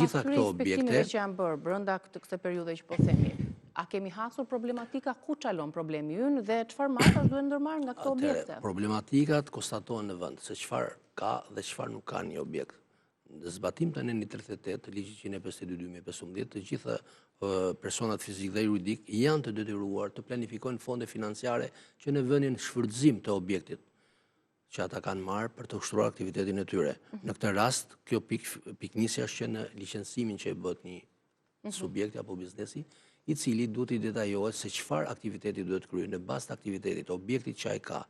gjitha këto objekte që janë bërë brenda kësaj periudhe që po themi, a kemi hasur problematika ku çalon problemi ynë dhe çfarë masash duhet ndërmarrë nga këto objekte? Problematikat konstatohen në vend se çfarë ka dhe çfarë nuk ka një objekt. Në zbatim të aneni 38 të ligjit 152/2015, të gjitha personat fizik dhe juridik janë të detyruar të planifikojnë fonde financiare që në vënin shfrytëzim të objektit që ata kanë marrë për të ushtruar aktivitetin e tyre. Në këtë rast, kjo piknisja është që në licencimin që e bët një subjekti apo biznesi, i cili duhet i detajohet se çfarë aktiviteti duhet kryejë në bazë të aktivitetit, objektit që ai ka.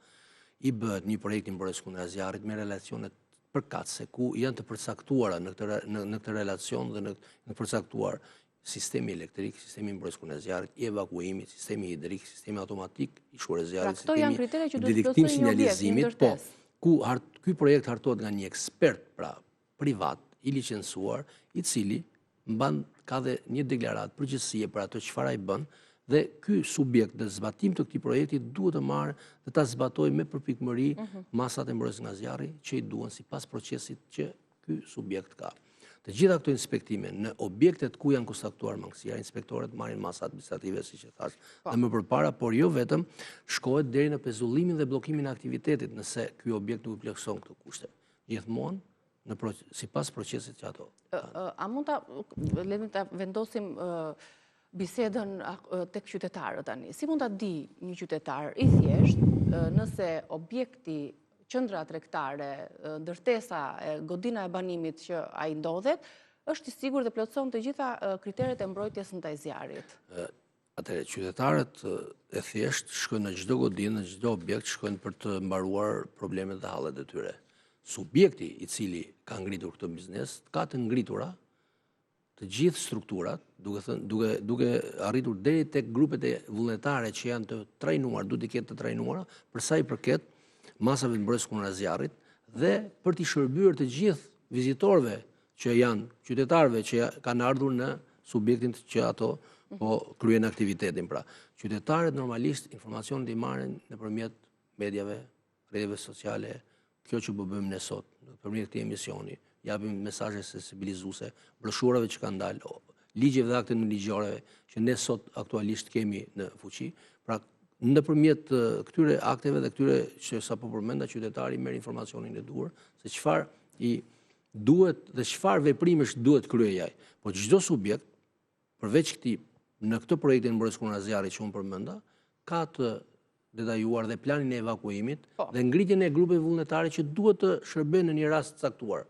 I bëhet një projekt mbrojtjes kundra zjarrit me relacione përkatëse ku janë të përcaktuara në këtë relacion dhe në përcaktuar sistemi elektrik, sistemi mbrojtjes kundra zjarrit, i evakuimit, sistemi hidrik, sistemi automatik i shkuarës zjarrit, sistemi detektim sinjalizimit, po ku ky projekt hartohet nga një ekspert privat i licencuar, i cili ka dhe një deklaratë përgjegjësie për ato çfarë ai bën, dhe ky subjekt në zbatim të këtij projekti duhet të marrë dhe ta zbatojë me përpikmëri masat e mbrojtjes nga zjarri që i duhen sipas procesit që ky subjekt ka. Të gjitha këto inspektime në objektet ku janë konstatuar mangësia, inspektorët marrin masa administrative, siç e thash, dhe më përpara, por jo vetëm, shkohet deri në pezullimin dhe bllokimin e aktivitetit nëse ky objekt nuk plotëson këto kushte. Gjithmonë sipas procesit që ato. A mund ta vendosim bisedën tek qytetarët tani? Si mund ta di një qytetar i thjesht nëse objekti, qendra tregtare, ndërtesa, godina e banimit që ai ndodhet, është i sigurt dhe plotëson të gjitha kriteret e mbrojtjes ndaj zjarrit? Atëherë, qytetarët e thjesht shkojnë në çdo godinë, në çdo objekt, shkojnë për të mbaruar problemet dhe hallet e tyre. Subjekti i cili ka ngritur këtë biznes, ka të ngritura të gjithë strukturat, duke arritur deri tek grupet e vullnetare që janë të trajnuar, duhet të ketë të trajnuara për sa i përket masave të mbrojtjes kundra zjarrit dhe për të shërbyer të gjithë vizitorëve që janë qytetarëve që kanë ardhur në subjektin që ato po kryejnë aktivitetin. Pra, qytetarët normalisht informacionet i marrin nëpërmjet medjave, rrjeteve sociale, kjo që po bëjmë ne sot, nëpërmjet këtij emisioni, japim mesazhe sensibilizuese, broshurave që kanë dalë, ligjeve dhe akte nënligjore që ne sot aktualisht kemi në fuqi. Pra, nëpërmjet këtyre akteve dhe këtyre që sapo përmenda, qytetari merr informacionin e duhur se çfarë i duhet dhe çfarë veprimesh duhet kryejë ai. Po çdo subjekt, përveç këtij, në këtë projektin mbrojtjes kundra zjarrit që unë përmenda, ka të detajuar dhe planin e evakuimit dhe ngritjen e grupeve vullnetare që duhet të shërbejnë në një rast caktuar.